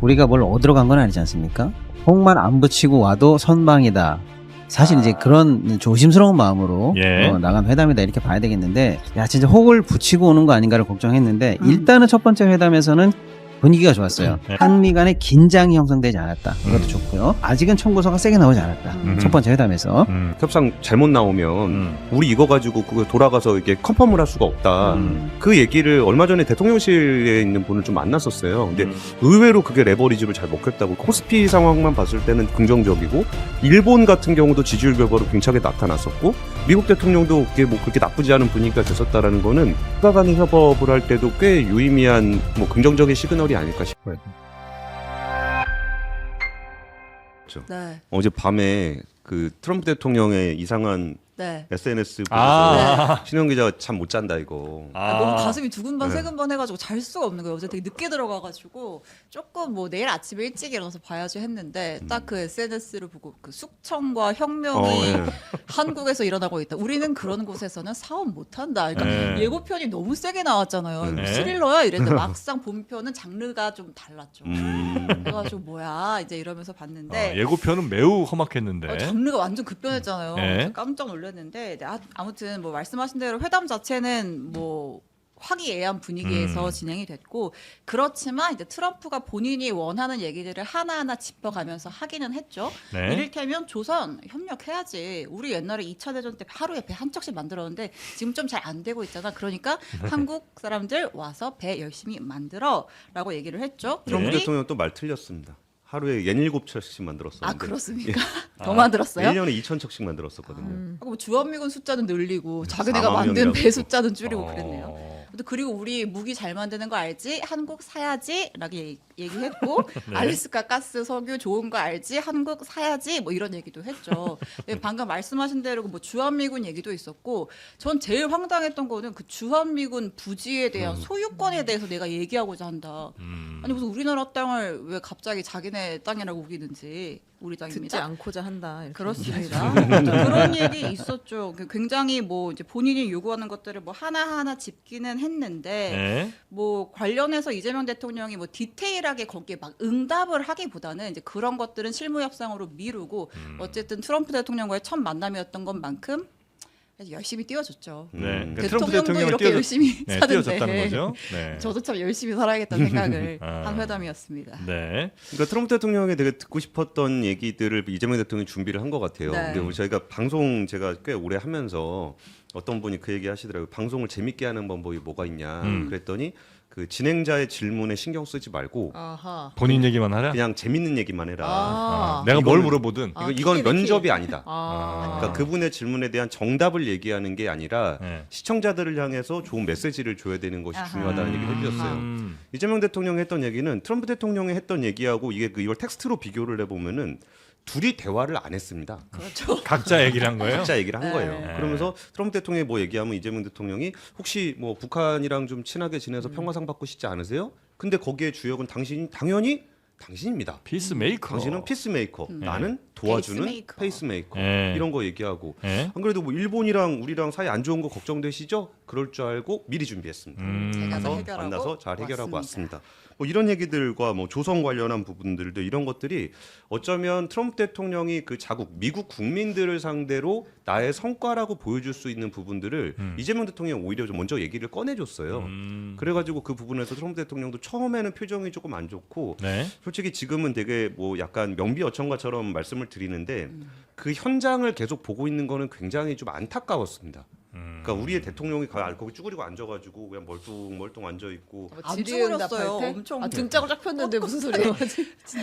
우리가 뭘 얻으러 간 건 아니지 않습니까? 혹만 안 붙이고 와도 선방이다. 사실 이제 그런 조심스러운 마음으로 예. 나간 회담이다 이렇게 봐야 되겠는데, 야 진짜 혹을 붙이고 오는 거 아닌가를 걱정했는데 일단은 첫 번째 회담에서는 분위기가 좋았어요. 네. 한미 간의 긴장이 형성되지 않았다. 이것도 좋고요. 아직은 청구서가 세게 나오지 않았다. 첫 번째 회담에서. 협상 잘못 나오면 우리 이거 가지고 그거 돌아가서 이게 컨펌을 할 수가 없다. 그 얘기를 얼마 전에 대통령실에 있는 분을 좀 만났었어요. 근데 의외로 그게 레버리지를 잘 먹혔다고. 코스피 상황만 봤을 때는 긍정적이고, 일본 같은 경우도 지지율 결과로 굉장히 나타났었고, 미국 대통령도 그게 뭐 그렇게 나쁘지 않은 분위기가 됐었다라는 거는 국가 간의 협업을 할 때도 꽤 유의미한 뭐 긍정적인 시그널이 아닐까 싶어요. 네. 어제 밤에 그 트럼프 대통령의 이상한 네. SNS 아. 보고 신영 기자가 참 못 잔다 이거. 너무 가슴이 두근반 네. 세근반 해가지고 잘 수가 없는 거예요. 어제 되게 늦게 들어가가지고 조금 뭐 내일 아침에 일찍 일어나서 봐야지 했는데 딱 그 SNS를 보고 그 숙청과 혁명이 예. 한국에서 일어나고 있다. 우리는 그런 곳에서는 사업 못한다. 그러니까 네. 예고편이 너무 세게 나왔잖아요. 네. 스릴러야 이랬는데 막상 본편은 장르가 좀 달랐죠. 그래가지고 뭐야 이제 이러면서 봤는데 예고편은 매우 험악했는데. 장르가 완전 급변했잖아요. 네. 그래서 깜짝 놀랐는데 아무튼 뭐 말씀하신 대로 회담 자체는 뭐 화기애애한 분위기에서 진행이 됐고, 그렇지만 이제 트럼프가 본인이 원하는 얘기들을 하나하나 짚어가면서 하기는 했죠. 네. 이를테면 조선 협력해야지. 우리 옛날에 2차 대전 때 하루에 배 한 척씩 만들었는데 지금 좀 잘 안 되고 있잖아. 그러니까 한국 사람들 와서 배 열심히 만들어라고 얘기를 했죠. 트럼프 우리- 대통령 또 말 틀렸습니다. 하루에 17척씩 만들었었는데. 아 그렇습니까? 더 만들었어요? 1년에 2,000척씩 만들었었거든요. 뭐 주한미군 숫자는 늘리고 자기네가 4만 만든 명이라고. 배 숫자는 줄이고 그랬네요. 어. 근데 그리고 우리 무기 잘 만드는 거 알지? 한국 사야지? 라고 얘기했고 알래스카 가스 석유 좋은 거 알지? 한국 사야지? 뭐 이런 얘기도 했죠. 네, 방금 말씀하신 대로 뭐 주한미군 얘기도 있었고, 전 제일 황당했던 거는 그 주한미군 부지에 대한 소유권에 대해서 내가 얘기하고자 한다. 아니 무슨 우리나라 땅을 왜 갑자기 자기네 땅이라고 우기는지. 우리 듣지 땅입니다. 않고자 한다. 이렇게. 그렇습니다. 그런 얘기 있었죠. 굉장히 뭐 이제 본인이 요구하는 것들을 뭐 하나하나 짚기는 했는데 네. 뭐 관련해서 이재명 대통령이 뭐 디테일하게 거기에 막 응답을 하기보다는 이제 그런 것들은 실무 협상으로 미루고 어쨌든 트럼프 대통령과의 첫 만남이었던 것만큼 열심히 띄워줬죠. 네. 그러니까 트럼프 대통령도 대통령을 이렇게 열심히 네, 사는데 띄워줬다는 거죠. 네. 저도 참 열심히 살아야겠다는 생각을 아. 한 회담이었습니다. 네. 그러니까 트럼프 대통령이 되게 듣고 싶었던 얘기들을 이재명 대통령이 준비를 한 것 같아요. 네. 근데 우리 저희가 방송 제가 꽤 오래 하면서 어떤 분이 그 얘기 하시더라고요. 방송을 재밌게 하는 방법이 뭐가 있냐. 그랬더니 그 진행자의 질문에 신경 쓰지 말고 아하. 본인 얘기만 하라. 그냥 재밌는 얘기만 해라. 아. 내가 뭘 이거는- 물어보든. 이건 면접이 아니다. 아. 그러니까 그분의 질문에 대한 정답을 얘기하는 게 아니라 네. 시청자들을 향해서 좋은 메시지를 줘야 되는 것이 아하. 중요하다는 얘기를 해주셨어요. 음. 이재명 대통령이 했던 얘기는 트럼프 대통령이 했던 얘기하고 이걸 텍스트로 비교를 해보면은 둘이 대화를 안 했습니다. 그렇죠. 각자 얘기를 한 거예요. 각자 얘기를 한 거예요. 네. 그러면서 트럼프 대통령이 뭐 얘기하면 이재명 대통령이 혹시 뭐 북한이랑 좀 친하게 지내서 평화상 받고 싶지 않으세요? 근데 거기에 주역은 당연히 당신입니다. 피스메이커. 당신은 피스메이커, 나는 도와주는 페이스메이커. 페이스메이커. 네. 이런 거 얘기하고 네. 안 그래도 뭐 일본이랑 우리랑 사이 안 좋은 거 걱정되시죠? 그럴 줄 알고 미리 준비했습니다. 제가 다 만나서 해결하고 만나서 잘 해결하고 왔습니다. 뭐 이런 얘기들과 뭐 조선 관련한 부분들도 이런 것들이 어쩌면 트럼프 대통령이 그 자국 미국 국민들을 상대로 나의 성과라고 보여줄 수 있는 부분들을 이재명 대통령이 오히려 좀 먼저 얘기를 꺼내줬어요. 그래가지고 그 부분에서 트럼프 대통령도 처음에는 표정이 조금 안 좋고 네. 솔직히 지금은 되게 뭐 약간 명비어천가처럼 말씀을 드리는데 그 현장을 계속 보고 있는 거는 굉장히 좀 안타까웠습니다. 그러니까 우리의 대통령이 거기 쭈그리고 앉아가지고 그냥 멀뚱멀뚱 앉아 있고 안 지리은다 쭈그렸어요. 팔 때? 엄청. 아, 등짝을 쫙 폈는데 무슨 소리예요?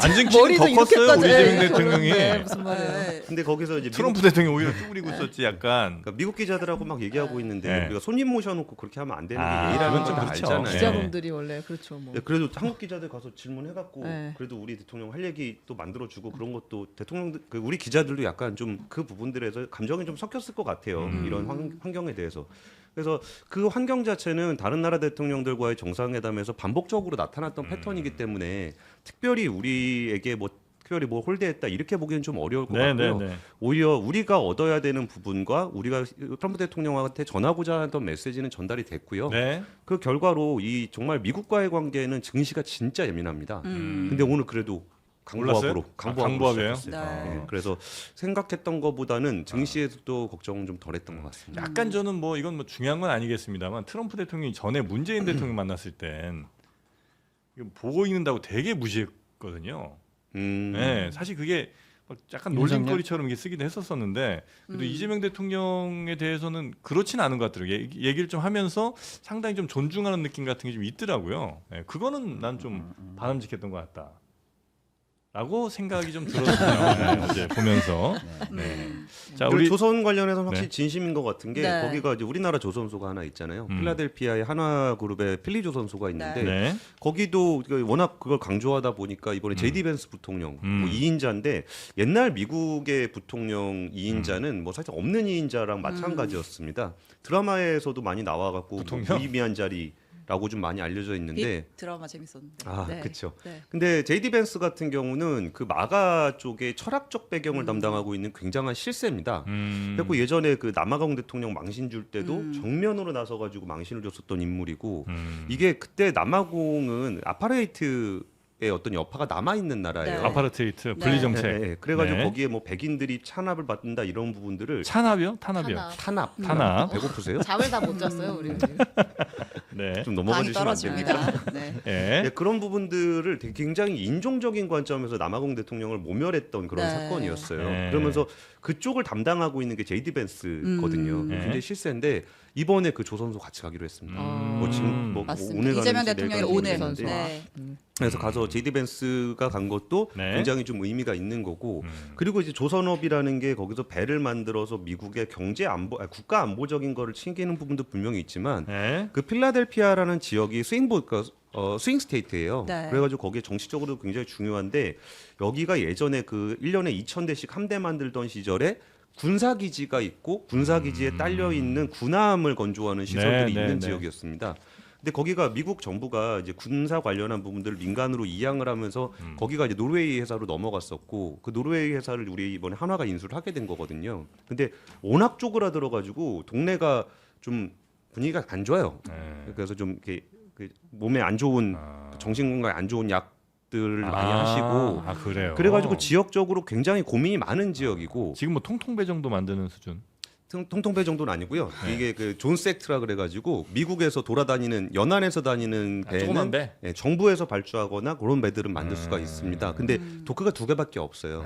앉은 키는 더 컸어요. 우리 이재명 네, 대통령이. 네, 무슨 말이에요? 네. 근데 거기서 이제 트럼프 대통령이 오히려 쭈그리고 있었지 약간. 그러니까 미국 기자들하고 막 얘기하고 있는데 네. 우리가 손님 모셔놓고 그렇게 하면 안 되는 게 아, 예의라는 그건 걸 다 그렇죠. 알잖아요. 네. 기자분들이 원래 그렇죠. 뭐. 네, 그래도 한국 기자들 가서 질문해갖고 네. 그래도 우리 대통령 할 얘기 또 만들어주고 그런 것도 대통령들 우리 기자들도 약간 좀 그 부분들에서 감정이 좀 섞였을 것 같아요. 이런 환경에 대해서. 그래서 그 환경 자체는 다른 나라 대통령들과의 정상회담에서 반복적으로 나타났던 패턴이기 때문에 특별히 우리에게 뭐 특별히 뭐 홀대했다 이렇게 보기엔 좀 어려울 것 네, 같고요. 네, 네. 오히려 우리가 얻어야 되는 부분과 우리가 트럼프 대통령한테 전하고자 하던 메시지는 전달이 됐고요. 네. 그 결과로 이 정말 미국과의 관계는 증시가 진짜 예민합니다. 근데 오늘 그래도 올랐어요? 강보합으로 강보합이에요? 시작했어요. 네. 예, 그래서 생각했던 것보다는 증시에서도 걱정은 좀 덜했던 것 같습니다. 약간 저는 뭐 이건 뭐 중요한 건 아니겠습니다만 트럼프 대통령이 전에 문재인 대통령 만났을 땐 이거 보고 있는다고 되게 무시했거든요. 네, 사실 그게 막 약간 윤석열? 놀림거리처럼 이게 쓰기도 했었었는데 그래도 이재명 대통령에 대해서는 그렇진 않은 것 같더라고요. 얘기를 좀 하면서 상당히 좀 존중하는 느낌 같은 게 좀 있더라고요. 네, 그거는 난 좀 바람직했던 것 같다. 라고 생각이 좀 들었어요. 네, 어제 보면서. 네. 자, 그리고 우리 조선 관련해서는 확실히 네. 진심인 것 같은 게 네. 거기가 이제 우리나라 조선소가 하나 있잖아요. 필라델피아의 한화그룹의 필리조선소가 있는데 네. 거기도 워낙 그걸 강조하다 보니까 이번에 제이디 벤스 부통령 뭐 2인자인데 옛날 미국의 부통령 2인자는 뭐 사실 없는 2인자랑 마찬가지였습니다. 드라마에서도 많이 나와갖고 뭐 부통령? 무의미한 자리라고 좀 많이 알려져 있는데 빅 드라마 재밌었는데. 아, 네. 그렇죠. 네. 근데 제이디 벤스 같은 경우는 그 마가 쪽의 철학적 배경을 담당하고 있는 굉장한 실세입니다. 그리고 예전에 그 남아공 대통령 망신 줄 때도 정면으로 나서 가지고 망신을 줬었던 인물이고 이게 그때 남아공은 아파르헤이트의 어떤 여파가 남아 있는 나라예요. 네. 아파르테이트 분리 정책. 네, 네. 그래가지고 네. 거기에 뭐 백인들이 찬압을 받는다 이런 부분들을 탄압이요? 탄압이요. 탄압. 탄압 배고프세요? 잠을 다 못 잤어요 우리. 네. 좀 넘어가 많이 주시면 안 됩니까? 떨어집니다. 네. 예. 네, 그런 부분들을 되게 굉장히 인종적인 관점에서 남아공 대통령을 모멸했던 그런 네. 사건이었어요. 네. 그러면서 그쪽을 담당하고 있는 게 제이디 벤스거든요. 네. 굉장히 실세인데 이번에 그 조선소 같이 가기로 했습니다. 뭐 지금 뭐 맞습니다. 오늘 이재명 가는지 내일 대통령이 가는지 오늘. 모르겠는데 네. 그래서 가서 제이디 벤스가 간 것도 네. 굉장히 좀 의미가 있는 거고 그리고 이제 조선업이라는 게 거기서 배를 만들어서 미국의 경제 안보 국가 안보적인 거를 챙기는 부분도 분명히 있지만 네. 그 필라델피아라는 지역이 스윙 스테이트예요. 네. 그래가지고 거기에 정치적으로 굉장히 중요한데 여기가 예전에 그 1년에 2,000대씩 함대 만들던 시절에 군사기지가 있고 군사기지에 딸려 있는 군함을 건조하는 시설들이 네, 있는 네. 지역이었습니다. 근데 거기가 미국 정부가 이제 군사 관련한 부분들을 민간으로 이양을 하면서 거기가 이제 노르웨이 회사로 넘어갔었고 그 노르웨이 회사를 우리 이번에 한화가 인수를 하게 된 거거든요. 근데 워낙 쪼그라들어가지고 동네가 좀 분위기가 안 좋아요. 네. 그래서 좀 이렇게 그 몸에 안 좋은 정신 건강에 안 좋은 약들을 많이 하시고 아, 그래요. 그래가지고 지역적으로 굉장히 고민이 많은 지역이고 지금 뭐 통통배 정도 만드는 수준. 통통배 정도는 아니고요. 네. 이게 그 존 섹트라 그래가지고 미국에서 돌아다니는 연안에서 다니는 조그만 배는 배? 예, 정부에서 발주하거나 그런 배들은 만들 수가 있습니다. 근데 도크가 2개밖에 없어요.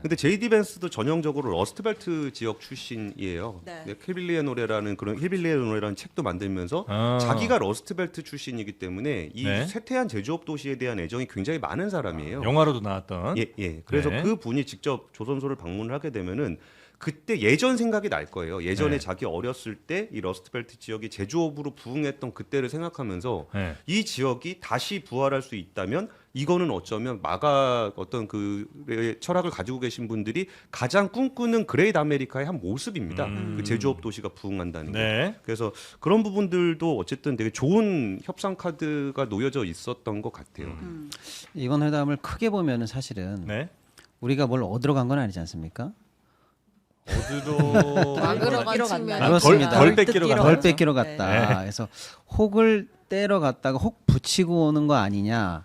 근데 제이디 벤스도 전형적으로 러스트벨트 지역 출신이에요. 네. 힐빌리의 노래라는 그런 힐빌리의 노래라는 책도 만들면서 아. 자기가 러스트벨트 출신이기 때문에 이 네. 쇠퇴한 제조업 도시에 대한 애정이 굉장히 많은 사람이에요. 영화로도 나왔던. 예, 예. 그래서 네. 그 분이 직접 조선소를 방문을 하게 되면은 그때 예전 생각이 날 거예요. 예전에 네. 자기 어렸을 때 이 러스트벨트 지역이 제조업으로 부흥했던 그때를 생각하면서 네. 이 지역이 다시 부활할 수 있다면 이거는 어쩌면 마가 어떤 그 철학을 가지고 계신 분들이 가장 꿈꾸는 그레이트 아메리카의 한 모습입니다. 그 제조업 도시가 부흥한다는 게. 네. 그래서 그런 부분들도 어쨌든 되게 좋은 협상 카드가 놓여져 있었던 것 같아요. 이번 회담을 크게 보면은 사실은 네. 우리가 뭘 얻으러 간 건 아니지 않습니까? 어디로 막으러 간 뜯기러 측면이 갔나요? 그렇습니다. 덜 뺏기러 갔나요? 덜 뺏기러 갔다. 네. 그래서 혹을 때려 갔다가 혹 붙이고 오는 거 아니냐.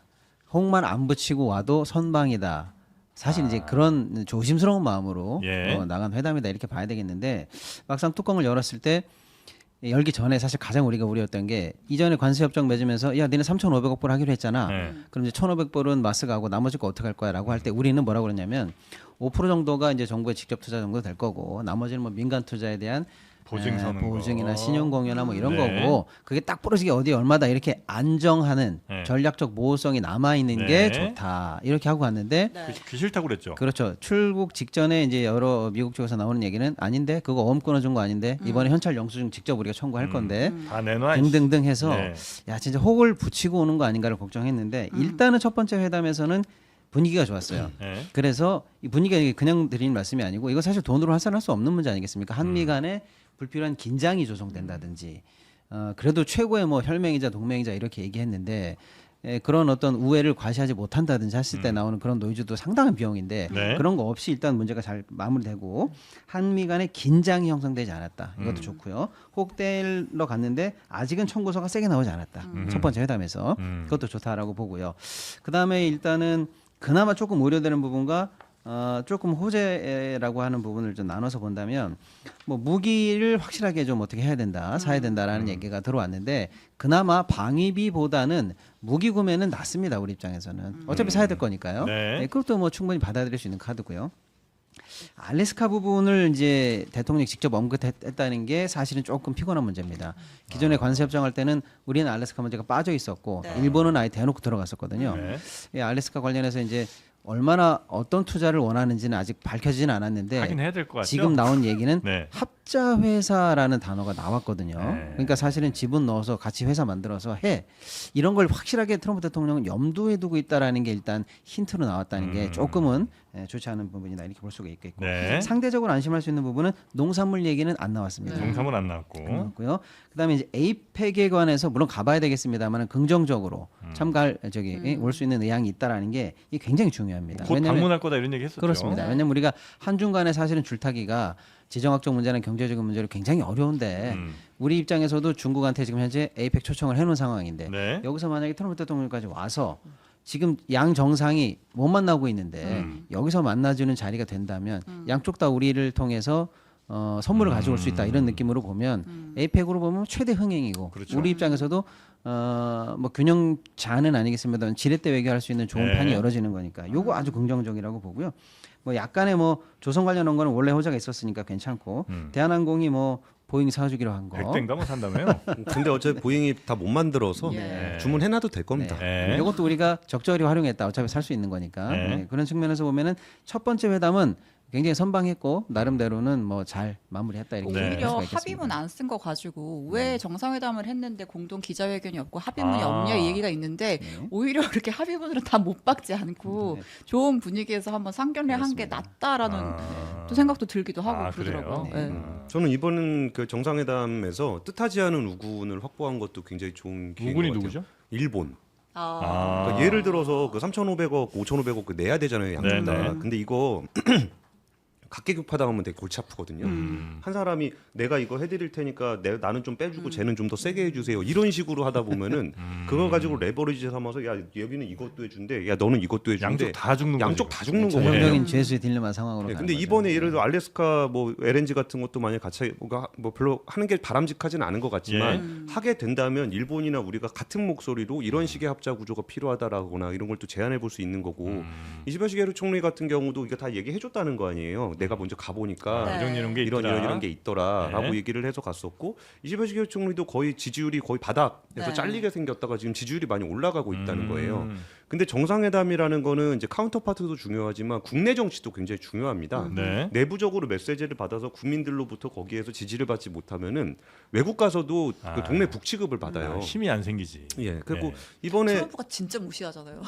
혹만 안 붙이고 와도 선방이다. 사실 이제 그런 조심스러운 마음으로 예. 나간 회담이다 이렇게 봐야 되겠는데 막상 뚜껑을 열었을 때 열기 전에 사실 가장 우리가 우려했던 게 이전에 관세협정 맺으면서 야 니네 3,500억 불 하기로 했잖아. 네. 그럼 이제 1,500불은 마스가 하고 나머지 거 어떻게 할 거야라고 할 때 우리는 뭐라고 그러냐면 5% 정도가 이제 정부의 직접 투자 정도 될 거고 나머지는 뭐 민간 투자에 대한 보증 서는 거. 보증이나 신용공여나 뭐 이런 네. 거고 그게 딱 부러지게 어디 얼마다 이렇게 안정하는 네. 전략적 모호성이 남아 있는 네. 게 좋다 이렇게 하고 갔는데 네. 그 싫다고 그랬죠. 그렇죠. 출국 직전에 이제 여러 미국 쪽에서 나오는 얘기는 아닌데 그거 어음 끊어준 거 아닌데 이번에 현찰 영수증 직접 우리가 청구할 건데 다 내놔. 등등등 해서 네. 야 진짜 혹을 붙이고 오는 거 아닌가를 걱정했는데 일단은 첫 번째 회담에서는 분위기가 좋았어요. 네. 그래서 이 분위기가 이게 그냥 드리는 말씀이 아니고 이거 사실 돈으로 환산할 수 없는 문제 아니겠습니까? 한미 간에 불필요한 긴장이 조성된다든지 그래도 최고의 뭐 혈맹이자 동맹이자 이렇게 얘기했는데 그런 어떤 우회를 과시하지 못한다든지 했을 때 나오는 그런 노이즈도 상당한 비용인데 네. 그런 거 없이 일단 문제가 잘 마무리되고 한미 간의 긴장이 형성되지 않았다. 이것도 좋고요. 혹대러 갔는데 아직은 청구서가 세게 나오지 않았다. 첫 번째 회담에서 그것도 좋다라고 보고요. 그다음에 일단은 그나마 조금 우려되는 부분과 조금 호재라고 하는 부분을 좀 나눠서 본다면 뭐 무기를 확실하게 좀 어떻게 해야 된다, 사야 된다라는 얘기가 들어왔는데 그나마 방위비보다는 무기 구매는 낫습니다. 우리 입장에서는 어차피 사야 될 거니까요. 네. 네, 그것도 뭐 충분히 받아들일 수 있는 카드고요. 알래스카 부분을 이제 대통령이 직접 언급했다는 게 사실은 조금 피곤한 문제입니다. 기존에 관세 협정할 때는 우리는 알래스카 문제가 빠져 있었고 네. 일본은 아예 대놓고 들어갔었거든요. 네. 이 알래스카 관련해서 이제 얼마나 어떤 투자를 원하는지는 아직 밝혀지지는 않았는데 하긴 해야 될 것 같죠. 지금 나온 얘기는 네. 합자 회사라는 단어가 나왔거든요. 네. 그러니까 사실은 지분 넣어서 같이 회사 만들어서 해 이런 걸 확실하게 트럼프 대통령은 염두에 두고 있다라는 게 일단 힌트로 나왔다는 게 조금은 좋지 않은 부분이다 이렇게 볼 수가 있겠고 네. 상대적으로 안심할 수 있는 부분은 농산물 얘기는 안 나왔습니다. 농산물 안 나왔고. 고요. 그다음에 이제 에이펙에 관해서 물론 가봐야 되겠습니다만 긍정적으로 참가할 올 수 있는 의향이 있다라는 게 이게 굉장히 중요합니다. 곧 방문할 거다 이런 얘기 했었죠. 그렇습니다. 왜냐하면 우리가 한중 간에 사실은 줄타기가 지정학적 문제나 경제적인 문제로 굉장히 어려운데 우리 입장에서도 중국한테 지금 현재 에이펙 초청을 해놓은 상황인데 네. 여기서 만약에 트럼프 대통령까지 와서 지금 양 정상이 못 만나고 있는데 여기서 만나주는 자리가 된다면 양쪽 다 우리를 통해서 선물을 가져올 수 있다 이런 느낌으로 보면 에이펙으로 보면 최대 흥행이고 그렇죠. 우리 입장에서도 뭐 균형자는 아니겠습니다만 지렛대 외교할 수 있는 좋은 네. 판이 열어지는 거니까 요거 아주 긍정적이라고 보고요. 뭐 약간의 뭐 조선 관련한 거는 원래 호재가 있었으니까 괜찮고 대한항공이 뭐 보잉 사주기로 한 거. 100대인가 뭐 산다며요. 근데 어차피 보잉이 다 못 만들어서 예. 주문해놔도 될 겁니다. 네. 이것도 우리가 적절히 활용했다. 어차피 살 수 있는 거니까. 네. 네, 그런 측면에서 보면은 첫 번째 회담은 굉장히 선방했고 나름대로는 뭐 잘 마무리했다 이렇게 네. 볼 오히려 수가 있겠습니다. 합의문 안 쓴 거 가지고 왜 정상회담을 했는데 공동 기자회견이 없고 합의문이 없냐 이 얘기가 있는데 네. 오히려 그렇게 합의문을 다 못 박지 않고 좋은 분위기에서 한번 상견례 한 게 낫다라는 또 생각도 들기도 하고 그러더라고요. 그래요? 예. 저는 이번 그 정상회담에서 뜻하지 않은 우군을 확보한 것도 굉장히 좋은 기회인 우군이 것 같아요. 누구죠? 일본. 아, 그러니까 예를 들어서 그 3,500억, 5,500억 그 내야 되잖아요, 양쪽 네, 다. 네. 근데 이거 각계급파당하면 되게 골치 아프거든요. 한 사람이 내가 이거 해드릴 테니까 나는 좀 빼주고 쟤는 좀 더 세게 해주세요. 이런 식으로 하다 보면은 그걸 가지고 레버리지 삼아서 야 여기는 이것도 해준대, 야 너는 이것도 해준대. 양쪽 다 죽는 거죠. 양쪽 다 죽는 전형적인 거예요. 전형적인 죄수의 딜레마 상황으로 네, 가는 근데 거죠. 이번에 예를 들어 알래스카 뭐 LNG 같은 것도 만약 같이 뭐 별로 하는 게 바람직하지는 않은 것 같지만 하게 된다면 일본이나 우리가 같은 목소리로 이런 식의 합자 구조가 필요하다라거나 이런 걸 또 제안해 볼 수 있는 거고 이시바 시게루 총리 같은 경우도 이게 다 얘기해 줬다는 거 아니에요. 내가 먼저 가보니까 아, 이런 게 있더라. 이런 게 있더라라고 네. 얘기를 해서 갔었고 이시바 시게루 총리도 거의 지지율이 거의 바닥에서 네. 잘리게 생겼다가 지금 지지율이 많이 올라가고 있다는 거예요. 근데 정상회담이라는 거는 이제 카운터파트도 중요하지만 국내 정치도 굉장히 중요합니다. 네. 내부적으로 메시지를 받아서 국민들로부터 거기에서 지지를 받지 못하면은 외국 가서도 그 동네 북취급을 받아요. 힘이 안 생기지. 예. 그리고 네. 이번에 트럼프가 진짜 무시하잖아요.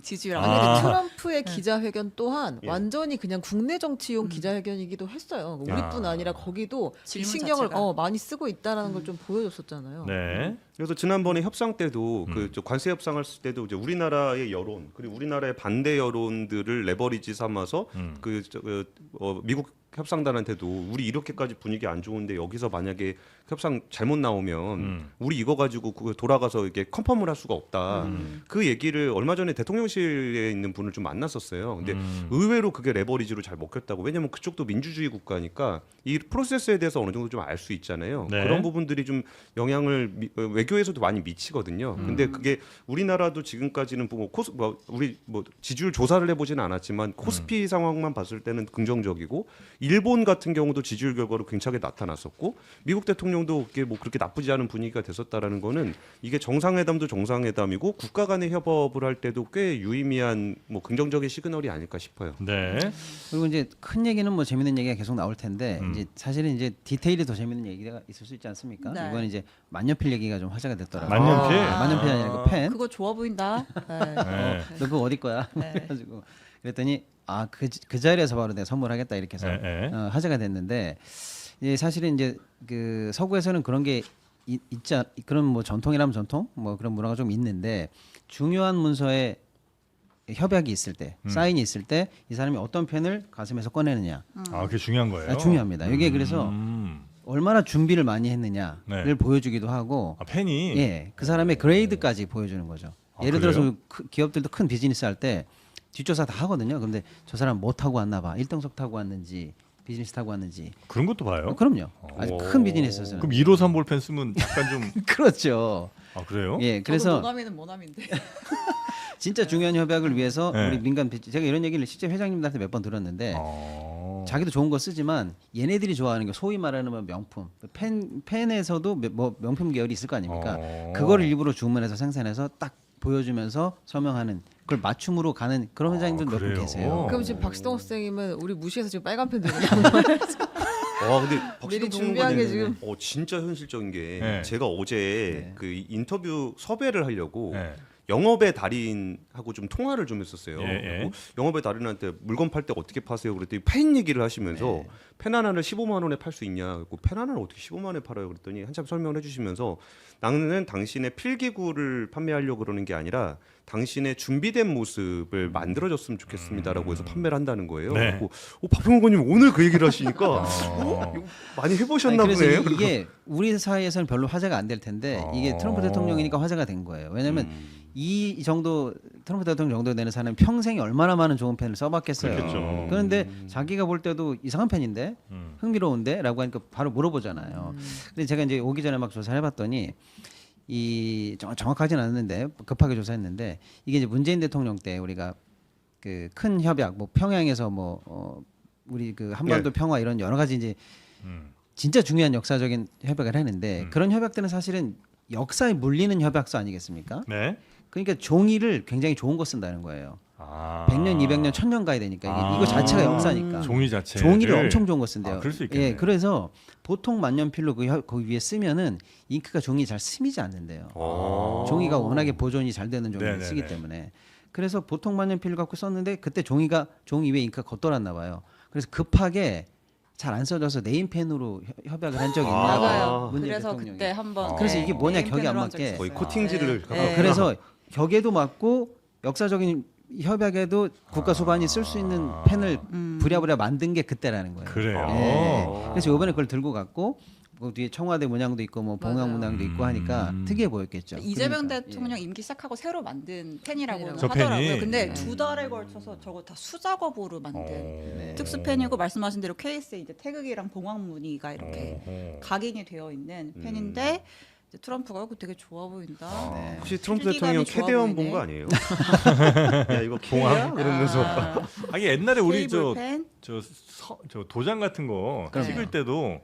지지율 안 아니 아. 근데 트럼프의 기자회견 또한 예. 완전히 그냥 국내 정치용 기자회견이기도 했어요. 우리뿐 아니라 거기도 신경을 자체가. 많이 쓰고 있다라는 걸 좀 보여줬었잖아요. 네. 그래서 지난번에 협상 때도 그 관세 협상을 쓸 때도 이제 우리나라의 여론 그리고 우리나라의 반대 여론들을 레버리지 삼아서 미국 협상단한테도 우리 이렇게까지 분위기 안 좋은데 여기서 만약에 협상 잘못 나오면 우리 이거 가지고 돌아가서 이게 컨펌을 할 수가 없다. 그 얘기를 얼마 전에 대통령실에 있는 분을 좀 만났었어요. 근데 의외로 그게 레버리지로 잘 먹혔다고. 왜냐면 그쪽도 민주주의 국가니까 이 프로세스에 대해서 어느 정도 좀 알 수 있잖아요. 네. 그런 부분들이 좀 영향을 외교에서도 많이 미치거든요. 근데 그게 우리나라도 지금까지는 우리 지지율 조사를 해보지는 않았지만 코스피 상황만 봤을 때는 긍정적이고 일본 같은 경우도 지지율 결과로 굉장히 나타났었고 미국 대통령도 그게 뭐 그렇게 나쁘지 않은 분위기가 됐었다라는 거는 이게 정상회담도 정상회담이고 국가 간의 협업을 할 때도 꽤 유의미한 뭐 긍정적인 시그널이 아닐까 싶어요. 네. 그리고 이제 큰 얘기는 뭐 재밌는 얘기가 계속 나올 텐데 이제 사실은 이제 디테일이 더 재밌는 얘기가 있을 수 있지 않습니까? 네. 이번 이제 만년필 얘기가 좀 화제가 됐더라고요. 만년필? 만년필이 아니라 그 펜. 그거 좋아 보인다. 네. 네. 너 그거 어디 거야? 그래가지고 그랬더니 그 자리에서 바로 내가 선물하겠다 이렇게 해서 네. 화제가 됐는데 이제 사실은 이제 그 서구에서는 그런 게 있지 그런 뭐 전통이라면 전통 뭐 그런 문화가 좀 있는데 중요한 문서에 협약이 있을 때, 사인이 있을 때 이 사람이 어떤 펜을 가슴에서 꺼내느냐. 아, 그게 중요한 거예요. 중요합니다. 이게 그래서 얼마나 준비를 많이 했느냐를 네. 보여주기도 하고, 아, 펜이 예, 그 사람의 그레이드까지 보여주는 거죠. 아, 예를 그래요? 들어서 기업들도 큰 비즈니스 할 때 뒷조사 다 하거든요. 근데 저 사람 뭐 타고 왔나 봐. 1등석 타고 왔는지 비즈니스 타고 왔는지. 그런 것도 봐요. 그럼요. 아주 큰 비즈니스에서는. 그럼 153 볼펜 쓰면 약간 좀 그렇죠. 아, 그래요? 예, 그래서 모나미는 모나미인데. 진짜 중요한 협약을 위해서 네. 우리 민간 제가 이런 얘기를 실제 회장님들한테 몇 번 들었는데 자기도 좋은 거 쓰지만 얘네들이 좋아하는 게 소위 말하는 뭐 명품 펜에서도 뭐 명품 계열이 있을 거 아닙니까? 그거를 일부러 주문해서 생산해서 딱 보여주면서 서명하는 그걸 맞춤으로 가는 그런 회장님들 몇 분 그래요? 계세요. 그럼 지금 박시동 선생님은 우리 무시해서 지금 빨간 펜 들고 와 근데 미리 박시동 준비한 게 지금 진짜 현실적인 게 네. 제가 어제 네. 그 인터뷰 섭외를 하려고 네. 영업의 달인하고 좀 통화를 좀 했었어요. 예, 예. 그리고 영업의 달인한테 물건 팔 때 어떻게 파세요? 그랬더니 펜 얘기를 하시면서 네. 펜 하나를 15만 원에 팔 수 있냐? 그리고 펜 하나를 어떻게 15만 원에 팔아요? 그랬더니 한참 설명을 해주시면서 나는 당신의 필기구를 판매하려고 그러는 게 아니라 당신의 준비된 모습을 만들어줬으면 좋겠습니다라고 해서 판매를 한다는 거예요. 네. 그리고 박평원님 오늘 그 얘기를 하시니까 이거 많이 해보셨나 아니, 보네요. 그래서 이게 우리 사회에서는 별로 화제가 안 될 텐데 이게 트럼프 대통령이니까 화제가 된 거예요. 왜냐하면 이 정도 트럼프 대통령 정도 되는 사람은 평생에 얼마나 많은 좋은 펜을 써봤겠어요. 그렇겠죠. 그런데 자기가 볼 때도 이상한 펜인데 흥미로운데라고 하니까 바로 물어보잖아요. 근데 제가 이제 오기 전에 막 조사를 해봤더니 이 정확하지는 않았는데 급하게 조사했는데 이게 이제 문재인 대통령 때 우리가 그 큰 협약 뭐 평양에서 뭐 우리 그 한반도 평화 이런 여러 가지 이제 진짜 중요한 역사적인 협약을 했는데 그런 협약들은 사실은 역사에 물리는 협약서 아니겠습니까? 네. 그러니까 종이를 굉장히 좋은 거 쓴다는 거예요. 아. 100년, 200년, 1000년 가야 되니까 이게 이거 자체가 역사니까. 종이 자체 종이를 엄청 좋은 거 쓴대요. 그럴 수 있겠네요. 예, 그래서 보통 만년필로 그 위에 쓰면은 잉크가 종이 잘 스미지 않는데요. 종이가 워낙에 보존이 잘 되는 종이를 네네네. 쓰기 때문에. 그래서 보통 만년필 갖고 썼는데 그때 종이 위에 잉크가 겉돌았나 봐요. 그래서 급하게 잘 안 써져서 네임펜으로 협약을 한 적이 있나요? 나가요. 문재인 그래서 대통령이. 그때 한번 그래서 이게 뭐냐, 격이 안 네임펜으로 한 맞게 적이 거의 있었어요. 코팅지를 네. 그래서 격에도 맞고 역사적인 협약에도 국가 수반이 쓸 수 있는 펜을 부랴부랴 만든 게 그때라는 거예요. 그래요. 예. 그래서 이번에 그걸 들고 갔고 그 뒤에 청와대 문양도 있고 뭐 봉황 맞아요. 문양도 있고 하니까 특이해 보였겠죠. 이재명 그러니까, 대통령 임기 시작하고 새로 만든 펜이라고 저 하더라고요. 펜이? 근데 2달에 걸쳐서 저거 다 수작업으로 만든 네. 특수 펜이고 말씀하신 대로 케이스에 이제 태극이랑 봉황 무늬가 이렇게 각인이 되어 있는 펜인데 이제 트럼프가 그거 되게 좋아 보인다. 네. 혹시 트럼프 필기감이 대통령 좋아 캐대원 보이네. 본 거 아니에요? 야 이거 봉황 이러면서 아, 이게 옛날에 우리 테이블 펜? 저 도장 같은 거 그럼요. 찍을 때도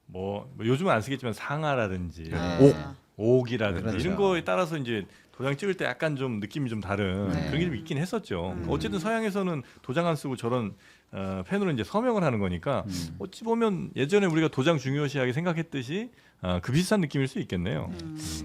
뭐 요즘은 안 쓰겠지만 상하라든지 네. 옥이라든지 그렇죠. 이런 거에 따라서 이제 도장 찍을 때 약간 좀 느낌이 좀 다른 네. 그런 게 좀 있긴 했었죠. 어쨌든 서양에서는 도장 안 쓰고 저런 펜으로 이제 서명을 하는 거니까 어찌 보면 예전에 우리가 도장 중요시하게 생각했듯이 그 비슷한 느낌일 수 있겠네요.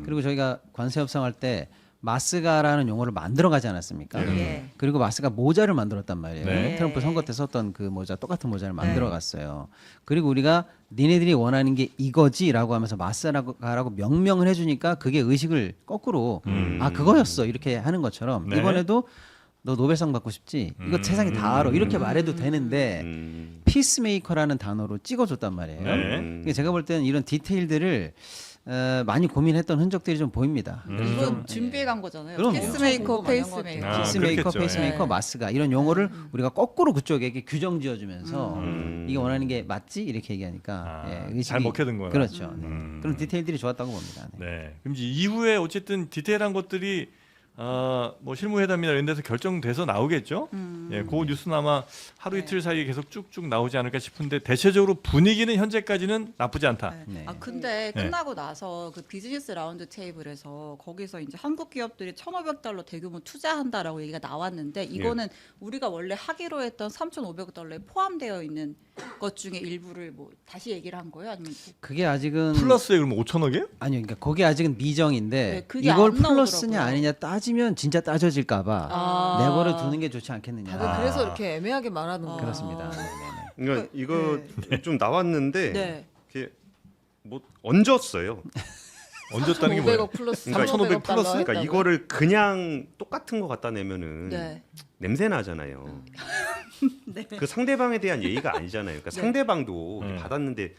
그리고 저희가 관세 협상할 때 마스가라는 용어를 만들어 가지 않았습니까? 예. 그리고 마스가 모자를 만들었단 말이에요. 네. 트럼프 선거 때 썼던 그 모자 똑같은 모자를 만들어 갔어요. 그리고 우리가 니네들이 원하는 게 이거지라고 하면서 마스가라고 명명을 해주니까 그게 의식을 거꾸로 아 그거였어 이렇게 하는 것처럼 네. 이번에도 너 노벨상 받고 싶지? 이거 세상이 다 알아. 이렇게 말해도 되는데 피스메이커라는 단어로 찍어줬단 말이에요. 네. 그러니까 제가 볼 때는 이런 디테일들을 많이 고민했던 흔적들이 좀 보입니다. 이건 준비해 간 거잖아요. 그럼요. 페이스메이커, 엄청 페이스메이커. 아, 피스메이커, 그렇겠죠. 페이스메이커, 네. 마스가 이런 용어를 우리가 거꾸로 그쪽에게 규정 지어주면서 이게 원하는 게 맞지 이렇게 얘기하니까 잘 먹혀든 거야. 그렇죠. 네. 그런 디테일들이 좋았다고 봅니다. 네. 네. 그럼 이제 이후에 어쨌든 디테일한 것들이 뭐 실무회담이나 이런 데서 결정돼서 나오겠죠. 예, 그 뉴스는 아마 하루 이틀 사이에 계속 쭉쭉 나오지 않을까 싶은데 대체적으로 분위기는 현재까지는 나쁘지 않다. 네. 아 근데 네. 끝나고 나서 그 비즈니스 라운드 테이블에서 거기서 이제 한국 기업들이 1,500달러 대규모 투자한다라고 얘기가 나왔는데 이거는 우리가 원래 하기로 했던 3,500달러에 포함되어 있는 것 중에 일부를 뭐 다시 얘기를 한 거예요? 아니면 그게 아직은 플러스에 그럼 5천억이에요? 아니요, 그러니까 그게 아직은 미정인데 네, 그게 이걸 안 플러스냐 나오더라고요. 아니냐 따지면 진짜 따져질까봐 아. 내버려 두는 게 좋지 않겠느냐. 다들 그래서 이렇게 애매하게 말하는 거예요. 그렇습니다. 네, 네, 네. 그러니까 이거 좀 나왔는데 네. 이게 뭐 얹었어요. 얹었다는 게 뭐예요? 3,500억 플러스 3,500 달러 플러스? 그러니까 했다고요? 이거를 그냥 똑같은 거 갖다 내면은 네. 냄새 나잖아요. 네. 그 상대방에 대한 예의가 아니잖아요. 그러니까 네. 상대방도 받았는데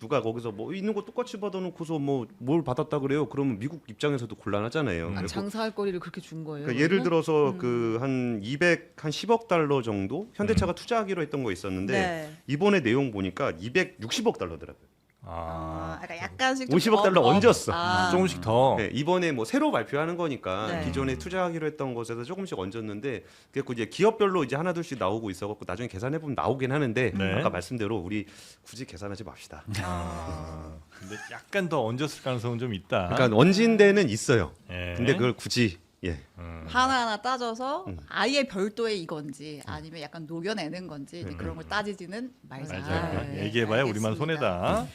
누가 거기서 뭐 있는 거 똑같이 받아놓고서 뭐 뭘 받았다 그래요? 그러면 미국 입장에서도 곤란하잖아요. 아, 장사할 거리를 그렇게 준 거예요. 그러니까 예를 그러면? 들어서 그 한 10억 달러 정도 현대차가 투자하기로 했던 거 있었는데 네. 이번에 내용 보니까 260억 달러더라고요. 아, 그러니까 약간씩 50억 달러 얹었어. 조금씩 더. 네, 이번에 뭐 새로 발표하는 거니까 네. 기존에 투자하기로 했던 것에서 조금씩 얹었는데 그래서 이제 기업별로 이제 하나둘씩 나오고 있어갖고 나중에 계산해 보면 나오긴 하는데 네. 아까 말씀대로 우리 굳이 계산하지 맙시다. 근데 약간 더 얹었을 가능성은 좀 있다. 그러니까 얹은 데는 있어요. 예. 근데 그걸 굳이 하나하나 따져서 아예 별도의 이건지 아니면 약간 녹여내는 건지 이제 그런 걸 따지지는 말자. 맞아요. 네, 얘기해봐야 우리만 알겠습니다. 손해다.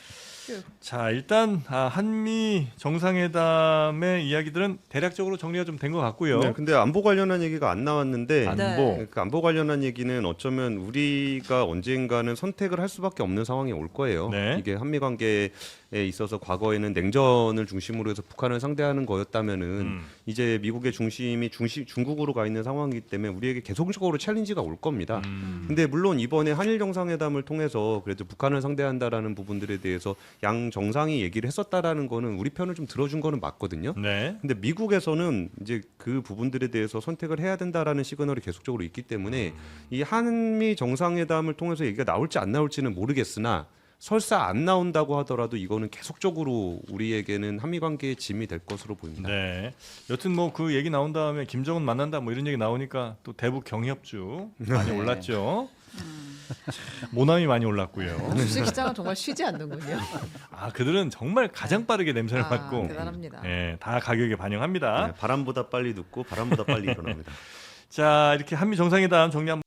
그- 자, 일단 한미 정상회담의 이야기들은 대략적으로 정리가 좀 된 것 같고요. 네, 근데 안보 관련한 얘기가 안 나왔는데 안보. 그 안보 관련한 얘기는 어쩌면 우리가 언젠가는 선택을 할 수밖에 없는 상황이 올 거예요. 네. 이게 한미 관계에 있어서 과거에는 냉전을 중심으로 해서 북한을 상대하는 거였다면은 이제 미국의 중심이 중국으로 가 있는 상황이기 때문에 우리에게 계속적으로 챌린지가 올 겁니다. 근데 물론 이번에 한일 정상회담을 통해서 그래도 북한을 상대한다라는 부분들에 대해서 양 정상이 얘기를 했었다라는 거는 우리 편을 좀 들어준 거는 맞거든요. 네. 근데 미국에서는 이제 그 부분들에 대해서 선택을 해야 된다라는 시그널이 계속적으로 있기 때문에 이 한미 정상회담을 통해서 얘기가 나올지 안 나올지는 모르겠으나 설사 안 나온다고 하더라도 이거는 계속적으로 우리에게는 한미 관계의 짐이 될 것으로 보입니다. 네. 여튼 뭐 그 얘기 나온 다음에 김정은 만난다 뭐 이런 얘기 나오니까 또 대북 경협주 많이 올랐죠. 모남이 많이 올랐고요. 주식 시장은 정말 쉬지 않는군요. 아, 그들은 정말 가장 빠르게 냄새를 아, 맡고 대단합니다. 예, 다 가격에 반영합니다. 네, 바람보다 빨리 눕고 바람보다 빨리 일어납니다. 자, 이렇게 한미 정상회담 정리 한번